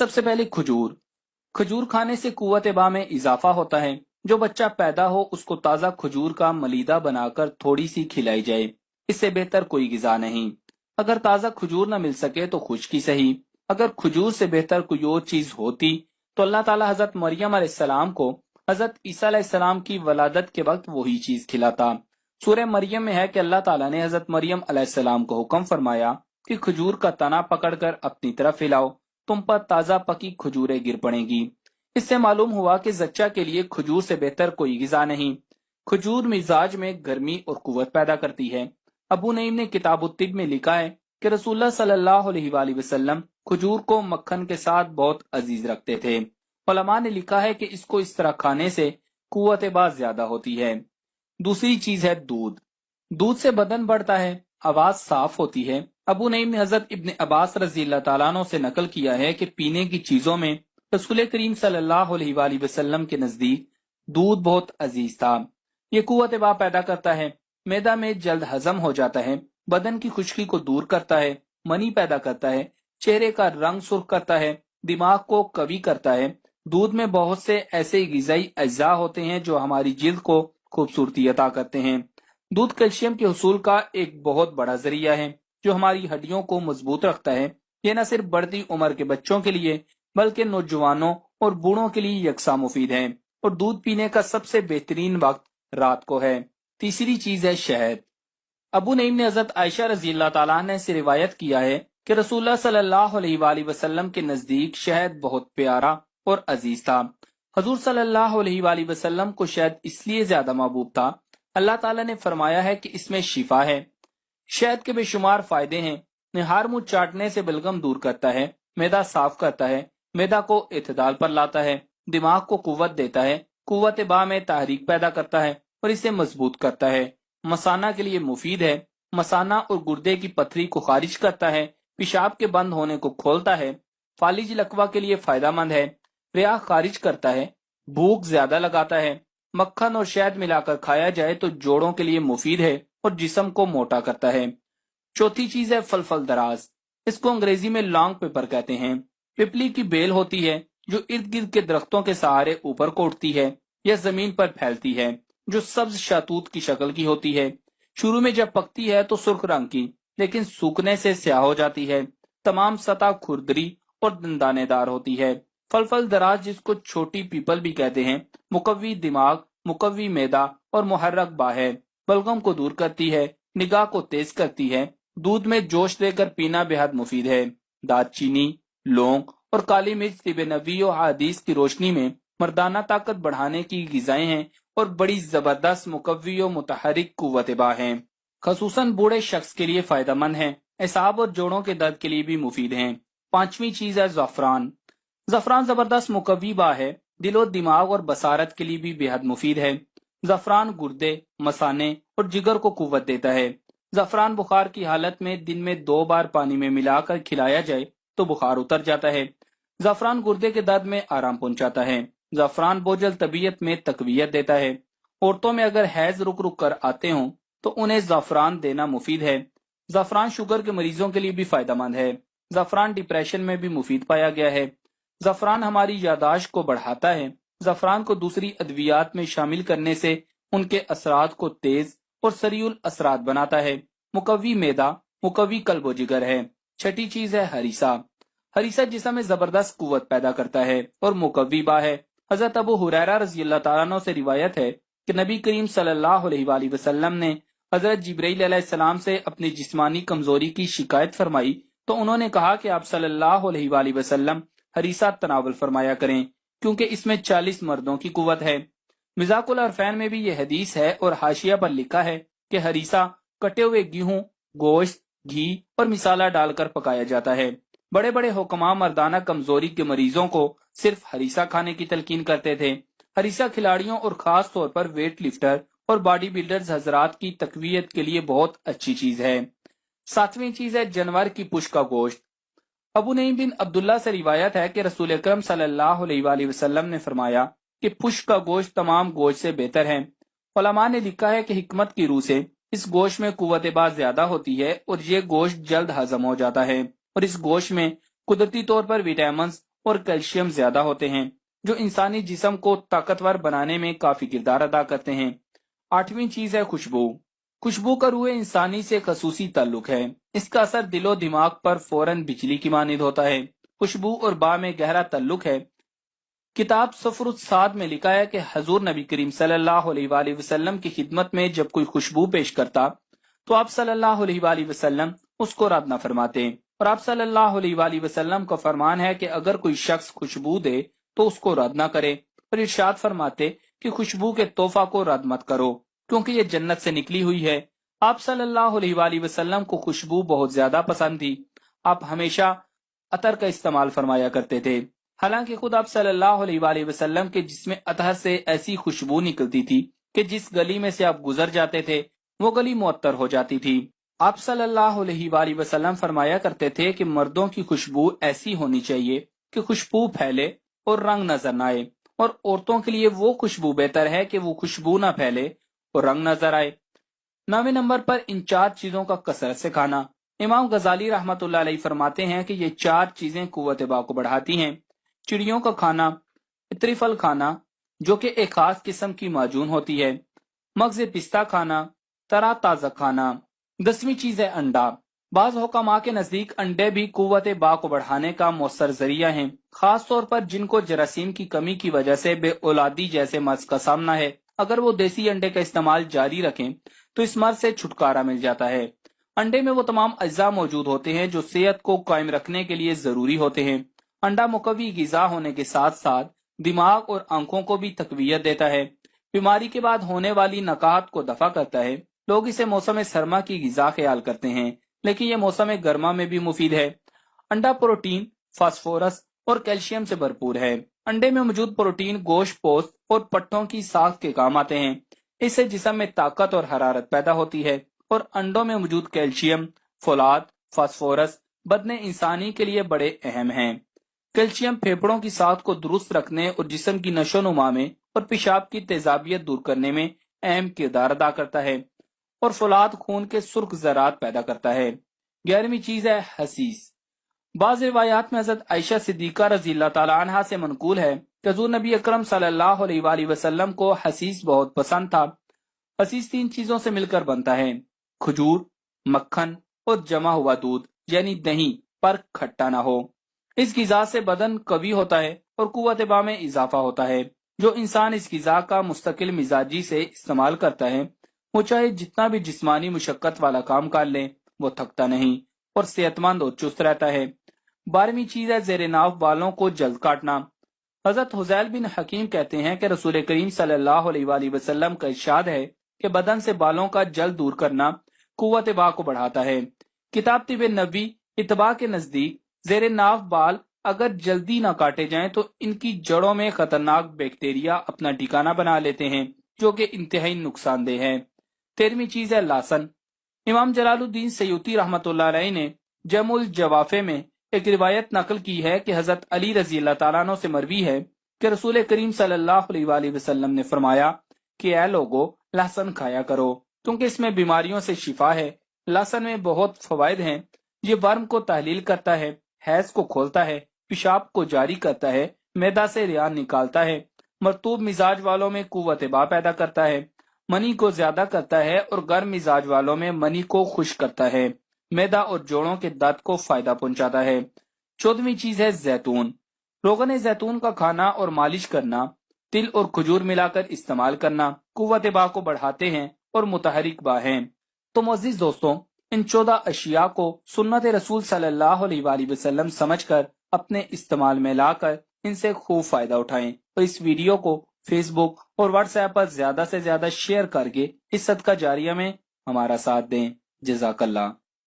سب سے پہلے کھجور۔ کھجور کھانے سے قوت با میں اضافہ ہوتا ہے۔ جو بچہ پیدا ہو اس کو تازہ کھجور کا ملیدہ بنا کر تھوڑی سی کھلائی جائے، اس سے بہتر کوئی غذا نہیں۔ اگر تازہ کھجور نہ مل سکے تو خشکی صحیح۔ اگر کھجور سے بہتر کوئی اور چیز ہوتی تو اللہ تعالیٰ حضرت مریم علیہ السلام کو حضرت عیسیٰ علیہ السلام کی ولادت کے وقت وہی چیز کھلاتا۔ سورہ مریم میں ہے کہ اللہ تعالیٰ نے حضرت مریم علیہ السلام کو حکم فرمایا کہ کھجور کا تنا پکڑ کر اپنی طرف ہلاؤ، تم پر تازہ پکی کھجوریں گر پڑیں گی۔ اس سے معلوم ہوا کہ زچہ کے لیے کھجور سے بہتر کوئی غذا نہیں۔ کھجور مزاج میں گرمی اور قوت پیدا کرتی ہے۔ ابو نعیم نے کتاب الطب میں لکھا ہے کہ رسول اللہ صلی اللہ علیہ وآلہ وسلم کھجور کو مکھن کے ساتھ بہت عزیز رکھتے تھے۔ علماء نے لکھا ہے کہ اس کو اس طرح کھانے سے قوت باز زیادہ ہوتی ہے۔ دوسری چیز ہے دودھ۔ دودھ سے بدن بڑھتا ہے، آواز صاف ہوتی ہے۔ ابو نعیم نے حضرت ابن عباس رضی اللہ تعالیٰ عنہ سے نقل کیا ہے کہ پینے کی چیزوں میں رسول کریم صلی اللہ علیہ وآلہ وسلم کے نزدیک دودھ بہت عزیز تھا۔ یہ قوت با پیدا کرتا ہے، معدہ میں جلد ہضم ہو جاتا ہے، بدن کی خشکی کو دور کرتا ہے، منی پیدا کرتا ہے، چہرے کا رنگ سرخ کرتا ہے، دماغ کو قوی کرتا ہے۔ دودھ میں بہت سے ایسے غذائی اجزاء ہوتے ہیں جو ہماری جلد کو خوبصورتی عطا کرتے ہیں۔ دودھ کیلشیم کے حصول کا ایک بہت بڑا ذریعہ ہے جو ہماری ہڈیوں کو مضبوط رکھتا ہے۔ یہ نہ صرف بڑھتی عمر کے بچوں کے لیے بلکہ نوجوانوں اور بوڑھوں کے لیے یکساں مفید ہے، اور دودھ پینے کا سب سے بہترین وقت رات کو ہے۔ تیسری چیز ہے شہد۔ ابو نعیم نے حضرت عائشہ رضی اللہ تعالیٰ عنہ سے روایت کیا ہے کہ رسول اللہ صلی اللہ علیہ وآلہ وسلم کے نزدیک شہد بہت پیارا اور عزیز تھا۔ حضور صلی اللہ علیہ وآلہ وسلم کو شہد اس لیے زیادہ محبوب تھا، اللہ تعالیٰ نے فرمایا ہے کہ اس میں شفا ہے۔ شہد کے بے شمار فائدے ہیں۔ نہار منہ چاٹنے سے بلغم دور کرتا ہے، معدہ صاف کرتا ہے، معدہ کو اعتدال پر لاتا ہے، دماغ کو قوت دیتا ہے، قوت با میں تحریک پیدا کرتا ہے اور اسے مضبوط کرتا ہے۔ مثانہ کے لیے مفید ہے، مثانہ اور گردے کی پتھری کو خارج کرتا ہے، پیشاب کے بند ہونے کو کھولتا ہے، فالج لقوہ کے لیے فائدہ مند ہے، ریا خارج کرتا ہے، بھوک زیادہ لگاتا ہے۔ مکھن اور شہد ملا کر کھایا جائے تو جوڑوں کے لیے مفید ہے اور جسم کو موٹا کرتا ہے۔ چوتھی چیز ہے فلفل دراز۔ اس کو انگریزی میں لانگ پیپر کہتے ہیں۔ پپلی کی بیل ہوتی ہے جو ارد گرد کے درختوں کے سہارے اوپر کو اٹھتی ہے یا زمین پر پھیلتی ہے، جو سبز شاتوت کی شکل کی ہوتی ہے۔ شروع میں جب پکتی ہے تو سرخ رنگ کی، لیکن سوکھنے سے سیاہ ہو جاتی ہے۔ تمام سطح کھردری اور دندانے دار ہوتی ہے۔ فلفل دراز، جس کو چھوٹی پیپل بھی کہتے ہیں، مقوی دماغ، مقوی معدہ اور محرک با ہے، بلغم کو دور کرتی ہے، نگاہ کو تیز کرتی ہے۔ دودھ میں جوش دے کر پینا بے حد مفید ہے۔ دار چینی، لونگ اور کالی مرچ طب نبوی و حدیث کی روشنی میں مردانہ طاقت بڑھانے کی غذائیں ہیں اور بڑی زبردست مقوی و متحرک قوت با ہیں۔ خصوصاً بوڑھے شخص کے لیے فائدہ مند ہیں، اعصاب اور جوڑوں کے درد کے لیے بھی مفید ہیں۔ پانچویں چیز ہے زعفران۔ زعفران زبردست مقوی با ہے، دل و دماغ اور بصارت کے لیے بھی بے حد مفید ہے۔ زعفران گردے، مثانے اور جگر کو قوت دیتا ہے۔ زعفران بخار کی حالت میں دن میں 2 بار پانی میں ملا کر کھلایا جائے تو بخار اتر جاتا ہے۔ زعفران گردے کے درد میں آرام پہنچاتا ہے۔ زعفران بوجھل طبیعت میں تقویت دیتا ہے۔ عورتوں میں اگر حیض رک رک کر آتے ہوں تو انہیں زعفران دینا مفید ہے۔ زعفران شوگر کے مریضوں کے لیے بھی فائدہ مند ہے۔ زعفران ڈپریشن میں بھی مفید پایا گیا ہے۔ زعفران ہماری یادداشت کو بڑھاتا ہے۔ زعفران کو دوسری ادویات میں شامل کرنے سے ان کے اثرات کو تیز اور سریع الاثرات بناتا ہے۔ مقوی معدہ، مقوی قلب و جگر ہے۔ چھٹی چیز ہے ہریسہ۔ ہریسہ جسم میں زبردست قوت پیدا کرتا ہے اور مقوی با ہے۔ حضرت ابو ہریرہ رضی اللہ تعالیٰ عنہ سے روایت ہے کہ نبی کریم صلی اللہ علیہ وآلہ وسلم نے حضرت جبرائیل علیہ السلام سے اپنی جسمانی کمزوری کی شکایت فرمائی تو انہوں نے کہا کہ آپ صلی اللہ علیہ وآلہ وسلم ہریسہ تناول فرمایا کریں کیونکہ اس میں 40 مردوں کی قوت ہے۔ مزاق العرفین میں بھی یہ حدیث ہے اور حاشیہ پر لکھا ہے کہ ہریسہ کٹے ہوئے گیہوں، گوشت، گھی اور مسالہ ڈال کر پکایا جاتا ہے۔ بڑے بڑے حکماء مردانہ کمزوری کے مریضوں کو صرف ہریسہ کھانے کی تلقین کرتے تھے۔ ہریسہ کھلاڑیوں اور خاص طور پر ویٹ لفٹر اور باڈی بلڈرز حضرات کی تقویت کے لیے بہت اچھی چیز ہے۔ ساتویں چیز ہے جانور کی پشت کا گوشت۔ ابو نعیم بن عبداللہ سے روایت ہے کہ رسول اکرم صلی اللہ علیہ وآلہ وسلم نے فرمایا کہ پشت کا گوشت تمام گوشت سے بہتر ہے۔ علماء نے لکھا ہے کہ حکمت کی روح سے اس گوشت میں قوت باز زیادہ ہوتی ہے اور یہ گوشت جلد ہضم ہو جاتا ہے، اور اس گوشت میں قدرتی طور پر وٹامنز اور کیلشیم زیادہ ہوتے ہیں جو انسانی جسم کو طاقتور بنانے میں کافی کردار ادا کرتے ہیں۔ 8ویں چیز ہے خوشبو۔ خوشبو کا روح انسانی سے خصوصی تعلق ہے۔ اس کا اثر دل و دماغ پر فوراً بجلی کی مانند ہوتا ہے۔ خوشبو اور با میں گہرا تعلق ہے۔ کتاب سفر الصاد میں لکھا ہے کہ حضور نبی کریم صلی اللہ علیہ وآلہ وسلم کی خدمت میں جب کوئی خوشبو پیش کرتا تو آپ صلی اللہ علیہ وآلہ وسلم اس کو رد نہ فرماتے، اور آپ صلی اللہ علیہ وآلہ وسلم کا فرمان ہے کہ اگر کوئی شخص خوشبو دے تو اس کو رد نہ کرے، اور ارشاد فرماتے کہ خوشبو کے تحفہ کو رد مت کرو کیونکہ یہ جنت سے نکلی ہوئی ہے۔ آپ صلی اللہ علیہ وآلہ وسلم کو خوشبو بہت زیادہ پسند تھی۔ آپ ہمیشہ عطر کا استعمال فرمایا کرتے تھے، حالانکہ خود آپ صلی اللہ علیہ وآلہ وسلم کے جسم اطہر سے ایسی خوشبو نکلتی تھی کہ جس گلی میں سے آپ گزر جاتے تھے وہ گلی معطر ہو جاتی تھی۔ آپ صلی اللہ علیہ وآلہ وسلم فرمایا کرتے تھے کہ مردوں کی خوشبو ایسی ہونی چاہیے کہ خوشبو پھیلے اور رنگ نظر نہ آئے، اور عورتوں کے لیے وہ خوشبو بہتر ہے کہ وہ خوشبو نہ پھیلے اور رنگ نظر آئے۔ 9ویں نمبر پر ان 4 چیزوں کا کثرت سے کھانا۔ امام غزالی رحمۃ اللہ علیہ فرماتے ہیں کہ یہ 4 چیزیں قوت با کو بڑھاتی ہیں۔ چڑیوں کا کھانا، عطری پھل کھانا جو کہ ایک خاص قسم کی معجون ہوتی ہے، مغز پستہ کھانا، ترا تازہ کھانا۔ 10ویں چیز ہے انڈا۔ بعض حکماء کے نزدیک انڈے بھی قوت با کو بڑھانے کا مؤثر ذریعہ ہیں، خاص طور پر جن کو جراثیم کی کمی کی وجہ سے بے اولادی جیسے مرض کا سامنا ہے۔ اگر وہ دیسی انڈے کا استعمال جاری رکھیں تو اس مرض سے چھٹکارا مل جاتا ہے۔ انڈے میں وہ تمام اجزاء موجود ہوتے ہیں جو صحت کو قائم رکھنے کے لیے ضروری ہوتے ہیں۔ انڈا مقوی غذا ہونے کے ساتھ ساتھ دماغ اور آنکھوں کو بھی تقویت دیتا ہے، بیماری کے بعد ہونے والی نکاہت کو دفع کرتا ہے۔ لوگ اسے موسم سرما کی غذا خیال کرتے ہیں لیکن یہ موسم گرما میں بھی مفید ہے۔ انڈا پروٹین، فاسفورس اور کیلشیم سے بھرپور ہے۔ انڈے میں موجود پروٹین گوشت پوست اور پٹھوں کی ساخت کے کام آتے ہیں۔ اس سے جسم میں طاقت اور حرارت پیدا ہوتی ہے، اور انڈوں میں موجود کیلشیم، فولاد، فاسفورس بدن انسانی کے لیے بڑے اہم ہیں۔ کیلشیم پھیپھڑوں کی ساخت کو درست رکھنے اور جسم کی نشو و نما میں اور پیشاب کی تیزابیت دور کرنے میں اہم کردار ادا کرتا ہے، اور فولاد خون کے سرخ ذرات پیدا کرتا ہے۔ 11ویں چیز ہے حسیس۔ بعض روایات میں حضرت عائشہ صدیقہ رضی اللہ تعالی عنہا سے منقول ہے کہ حضور نبی اکرم صلی اللہ علیہ وآلہ وسلم کو حسیس بہت پسند تھا۔ حسیس 3 چیزوں سے مل کر بنتا ہے: کھجور، مکھن اور جمع ہوا دودھ یعنی دہی پر کھٹا نہ ہو۔ اس غذا سے بدن قوی ہوتا ہے اور قوت با میں اضافہ ہوتا ہے۔ جو انسان اس غذا کا مستقل مزاجی سے استعمال کرتا ہے وہ چاہے جتنا بھی جسمانی مشقت والا کام کر لے وہ تھکتا نہیں اور صحت مند اور چست رہتا ہے۔ 12ویں چیز ہے زیر ناف بالوں کو جلد کاٹنا۔ حضرت حذیل بن حکیم کہتے ہیں کہ رسول کریم صلی اللہ علیہ وآلہ وسلم کا ارشاد ہے کہ بدن سے بالوں کا جلد دور کرنا قوت با کو بڑھاتا ہے۔ کتاب طب نبوی اتباع کے نزدیک زیر ناف بال اگر جلدی نہ کاٹے جائیں تو ان کی جڑوں میں خطرناک بیکٹیریا اپنا ٹھکانہ بنا لیتے ہیں جو کہ انتہائی نقصان دہ ہے۔ 13ویں چیز ہے لہسن۔ امام جلال الدین سیوطی رحمۃ اللہ علیہ نے جمع الجوافے میں ایک روایت نقل کی ہے کہ حضرت علی رضی اللہ تعالیٰ عنہ سے مروی ہے کہ رسول کریم صلی اللہ علیہ وآلہ وسلم نے فرمایا کہ اے لوگو لہسن کھایا کرو کیونکہ اس میں بیماریوں سے شفا ہے۔ لہسن میں بہت فوائد ہیں۔ یہ ورم کو تحلیل کرتا ہے، حیض کو کھولتا ہے، پیشاب کو جاری کرتا ہے، معدہ سے ریان نکالتا ہے، مرطوب مزاج والوں میں قوت با پیدا کرتا ہے، منی کو زیادہ کرتا ہے اور گرم مزاج والوں میں منی کو خشک کرتا ہے، معدہ اور جوڑوں کے درد کو فائدہ پہنچاتا ہے۔ 14ویں چیز ہے زیتون۔ روغن زیتون کا کھانا اور مالش کرنا، تل اور کھجور ملا کر استعمال کرنا قوت با کو بڑھاتے ہیں اور متحرک با ہیں۔ تو معزز دوستوں، ان 14 اشیاء کو سنت رسول صلی اللہ علیہ وآلہ وسلم سمجھ کر اپنے استعمال میں لا کر ان سے خوب فائدہ اٹھائیں، اور اس ویڈیو کو فیس بک اور واٹس ایپ پر زیادہ سے زیادہ شیئر کر کے اس صدقہ جاریہ میں ہمارا ساتھ دیں۔ جزاک اللہ۔